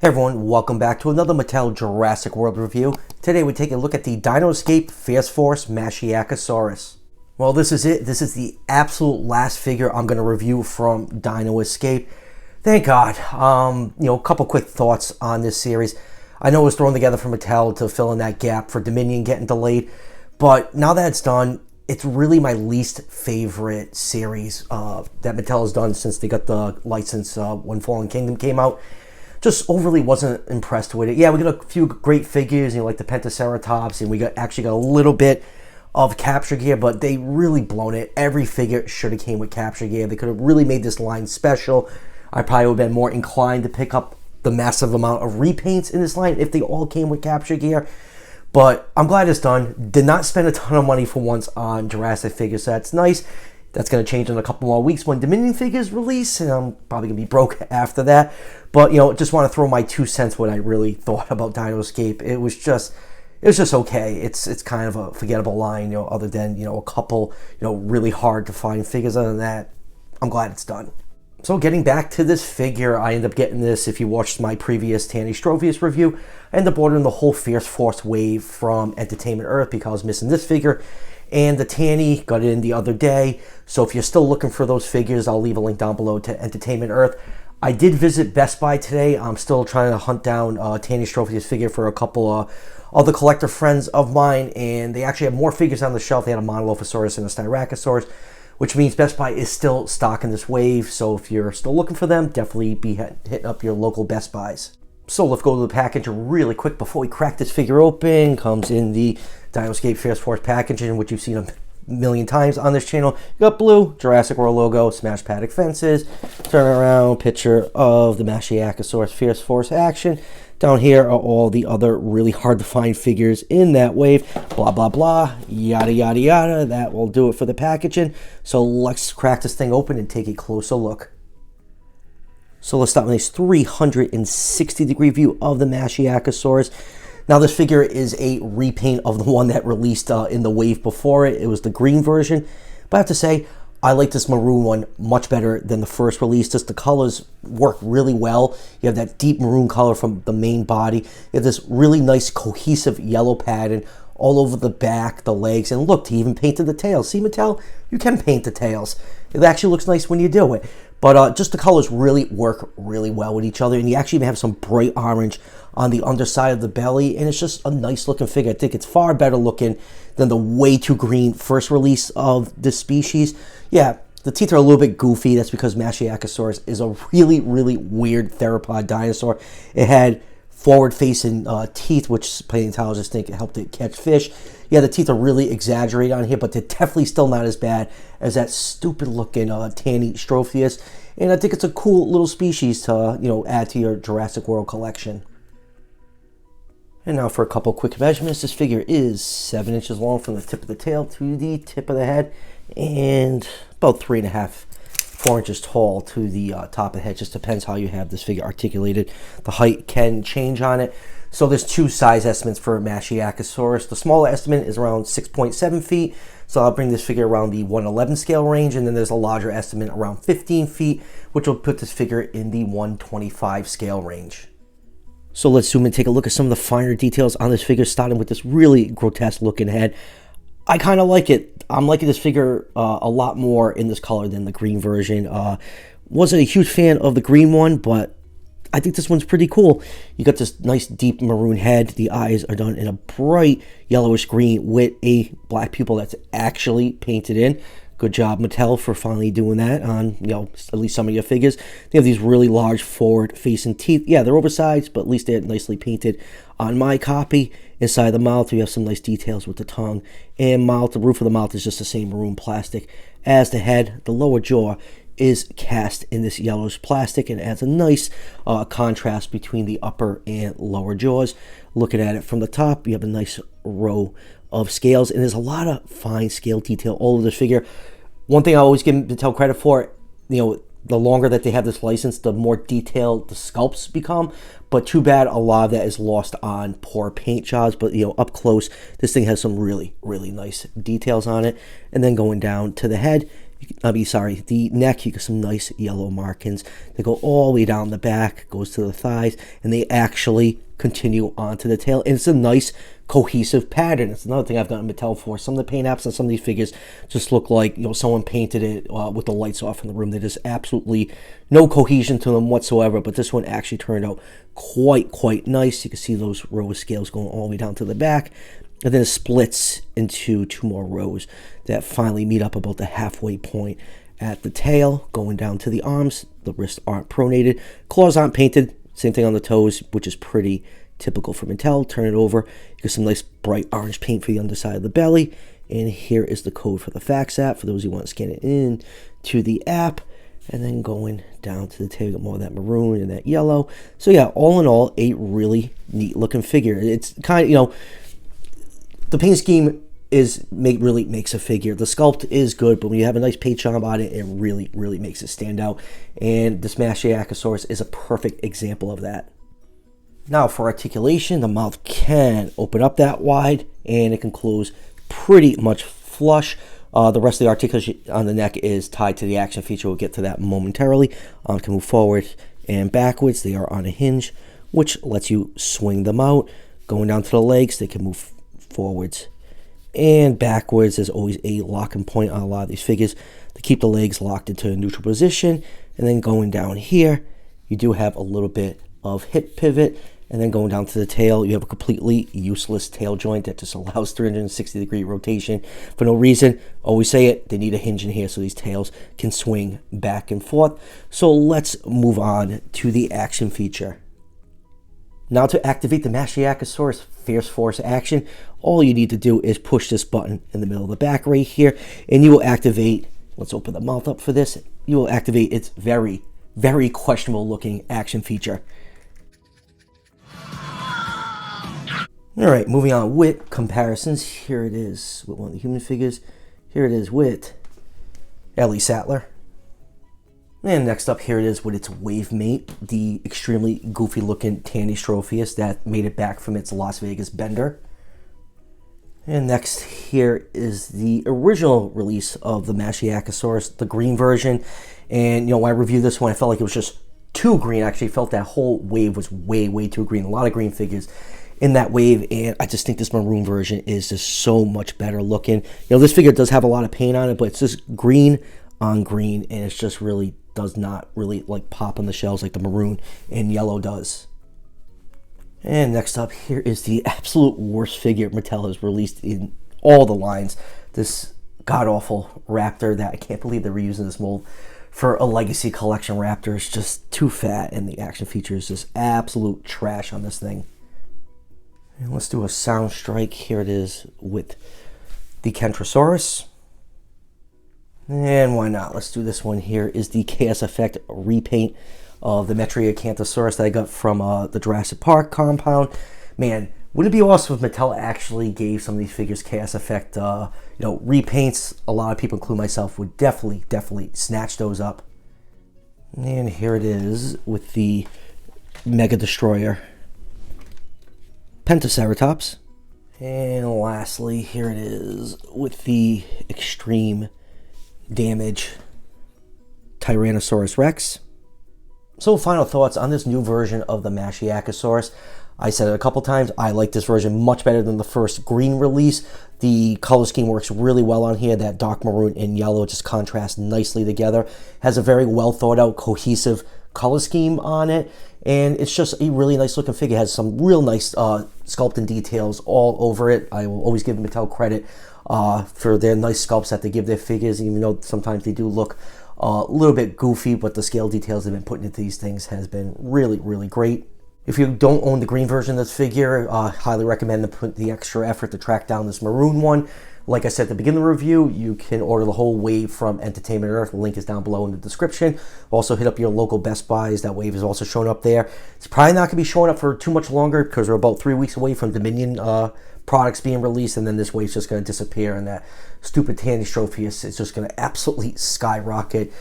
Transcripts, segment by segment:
Hey everyone, welcome back to another Mattel Jurassic World review. Today we're taking a look at the Dino Escape Fierce Force Masiakasaurus. Well, this is it. This is the absolute last figure I'm going to review from Dino Escape. Thank God. A couple quick thoughts on this series. I know it was thrown together for Mattel to fill in that gap for Dominion getting delayed, but now that it's done, it's really my least favorite series that Mattel has done since they got the license when Fallen Kingdom came out. Just overly wasn't impressed with it. Yeah, we got a few great figures, like the Pentaceratops, and we actually got a little bit of capture gear, but they really blown it. Every figure should have came with capture gear. They could have really made this line special. I probably would have been more inclined to pick up the massive amount of repaints in this line if they all came with capture gear. But I'm glad it's done. Did not spend a ton of money for once on Jurassic figures, so that's nice. That's going to change in a couple more weeks when Dominion figures release, and I'm probably going to be broke after that. But, just want to throw my 2 cents what I really thought about Dino Escape. It was just okay. It's kind of a forgettable line, other than, a couple, really hard to find figures. Other than that, I'm glad it's done. So getting back to this figure, I ended up getting this, if you watched my previous Tanny Strovius review, I ended up ordering the whole Fierce Force wave from Entertainment Earth because I was missing this figure. And the Tanny got it in the other day. So if you're still looking for those figures, I'll leave a link down below to Entertainment Earth. I did visit Best Buy today. I'm still trying to hunt down Tanny Strovius figure for a couple other collector friends of mine. And they actually have more figures on the shelf. They had a Monolophosaurus and a Styracosaurus, which means Best Buy is still stocking this wave. So if you're still looking for them, definitely be hitting up your local Best Buys. So let's go to the package really quick before we crack this figure open. Comes in the Dino Escape Fierce Force packaging, which you've seen a million times on this channel. You got blue Jurassic World logo, smash paddock fences, turn around picture of the Masiakasaurus Fierce Force action. Down here are all the other really hard to find figures in that wave. Blah, blah, blah, yada, yada, yada. That will do it for the packaging. So let's crack this thing open and take a closer look. So let's start with this 360-degree view of the Masiakasaurus. Now this figure is a repaint of the one that released in the wave before it. It was the green version. But I have to say, I like this maroon one much better than the first release. Just the colors work really well. You have that deep maroon color from the main body. You have this really nice cohesive yellow pattern all over the back, the legs, and look, he even painted the tails. See, Mattel? You can paint the tails. It actually looks nice when you do it. But just the colors really work really well with each other, and you actually even have some bright orange on the underside of the belly, and it's just a nice looking figure. I think it's far better looking than the way too green first release of this species. Yeah, the teeth are a little bit goofy. That's because Masiakasaurus is a really, really weird theropod dinosaur. It had forward-facing teeth, which paleontologists think helped it catch fish. Yeah, the teeth are really exaggerated on here, but they're definitely still not as bad as that stupid-looking Tanny Strovius. And I think it's a cool little species to, add to your Jurassic World collection. And now for a couple quick measurements. This figure is 7 inches long from the tip of the tail to the tip of the head, and about 3.5 4 inches tall to the top of the head. Just depends how you have this figure articulated. The height can change on it. So there's 2 size estimates for Masiakasaurus. The smaller estimate is around 6.7 feet. So I'll bring this figure around the 111 scale range. And then there's a larger estimate around 15 feet, which will put this figure in the 125 scale range. So let's zoom in and take a look at some of the finer details on this figure, starting with this really grotesque looking head. I kind of like it. I'm liking this figure a lot more in this color than the green version. Wasn't a huge fan of the green one, but I think this one's pretty cool. You got this nice deep maroon head. The eyes are done in a bright yellowish green with a black pupil that's actually painted in. Good job, Mattel, for finally doing that on, at least some of your figures. They have these really large forward-facing teeth. Yeah, they're oversized, but at least they're nicely painted on my copy. Inside the mouth, we have some nice details with the tongue and mouth. The roof of the mouth is just the same maroon plastic as the head. The lower jaw is cast in this yellowish plastic and adds a nice contrast between the upper and lower jaws. Looking at it from the top, you have a nice row of scales, and there's a lot of fine scale detail all over this figure. One thing I always give Mattel credit for, the longer that they have this license, the more detailed the sculpts become. But too bad a lot of that is lost on poor paint jobs. But, up close, this thing has some really, really nice details on it. And then going down to the head, The neck, you get some nice yellow markings. They go all the way down the back, goes to the thighs, and they actually continue onto the tail. And it's a nice cohesive pattern. It's another thing I've gotten Mattel for. Some of the paint apps on some of these figures just look like, someone painted it with the lights off in the room. There's absolutely no cohesion to them whatsoever, but this one actually turned out quite nice. You can see those row of scales going all the way down to the back. And then it splits into 2 more rows that finally meet up about the halfway point at the tail, going down to the arms. The wrists aren't pronated. Claws aren't painted. Same thing on the toes, which is pretty typical for Mattel. Turn it over. You get some nice bright orange paint for the underside of the belly. And here is the code for the fax app for those who want to scan it in to the app. And then going down to the tail, you get more of that maroon and that yellow. So yeah, all in all, a really neat looking figure. It's kind of, the paint scheme really makes a figure. The sculpt is good, but when you have a nice paint job on it, it really makes it stand out. And this Masiakasaurus is a perfect example of that. Now for articulation, the mouth can open up that wide, and it can close pretty much flush. The rest of the articulation on the neck is tied to the action feature. We'll get to that momentarily. Can move forward and backwards. They are on a hinge, which lets you swing them out. Going down to the legs, they can move forwards and backwards. There's always a locking point on a lot of these figures to keep the legs locked into a neutral position. And then going down here, you do have a little bit of hip pivot. And then going down to the tail, you have a completely useless tail joint that just allows 360-degree rotation for no reason. Always say it, they need a hinge in here so these tails can swing back and forth. So let's move on to the action feature. Now to activate the Masiakasaurus Fierce Force action, all you need to do is push this button in the middle of the back right here, and you will activate, let's open the mouth up for this, you will activate its very questionable looking action feature. Alright, moving on with comparisons. Here it is with one of the human figures. Here it is with Ellie Sattler. And next up, here it is with its wave mate, the extremely goofy looking Tandystropheus that made it back from its Las Vegas bender. And next here is the original release of the Masiakasaurus, the green version. And when I reviewed this one, I felt like it was just too green. I actually felt that whole wave was way too green. A lot of green figures in that wave, and I just think this maroon version is just so much better looking. This figure does have a lot of paint on it, but it's just green on green, and it's just really does not really like pop on the shelves like the maroon and yellow does. And next up here is the absolute worst figure Mattel has released in all the lines. This god-awful raptor that I can't believe they're reusing this mold for a legacy collection raptor. It's just too fat, and the action feature is just absolute trash on this thing. And let's do a sound strike. Here it is with the Kentrosaurus. And why not? Let's do this one. Here is the Chaos Effect repaint of the Masiakasaurus that I got from the Jurassic Park compound. Man, wouldn't it be awesome if Mattel actually gave some of these figures Chaos Effect repaints? A lot of people, including myself, would definitely snatch those up. And here it is with the Mega Destroyer Pentaceratops. And lastly, here it is with the Extreme Damage Tyrannosaurus Rex. So final thoughts on this new version of the Masiakasaurus. I said it a couple times, I like this version much better than the first green release. The color scheme works really well on here. That dark maroon and yellow just contrast nicely together. Has a very well thought out, cohesive color scheme on it. And it's just a really nice looking figure. It has some real nice sculpting details all over it. I will always give Mattel credit for their nice sculpts that they give their figures, even though sometimes they do look a little bit goofy, but the scale details they've been putting into these things has been really great. If you don't own the green version of this figure, highly recommend to put the extra effort to track down this maroon one. Like I said at the beginning of the review, you can order the whole wave from Entertainment Earth. The link is down below in the description. Also hit up your local Best Buys. That wave is also showing up there. It's probably not going to be showing up for too much longer because we're about 3 weeks away from Dominion products being released, and then this wave's just going to disappear, and that stupid Tandystropheus is just going to absolutely skyrocket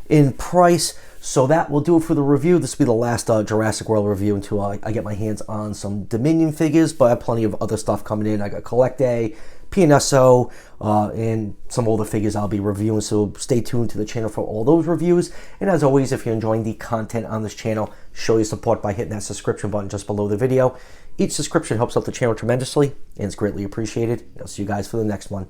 in price. So that will do it for the review. This will be the last Jurassic World review until I get my hands on some Dominion figures, but I have plenty of other stuff coming in. I got Collect Day, PNSO, and some older figures I'll be reviewing, so stay tuned to the channel for all those reviews. And as always, if you're enjoying the content on this channel, show your support by hitting that subscription button just below the video. Each subscription helps out the channel tremendously, and it's greatly appreciated. I'll see you guys for the next one.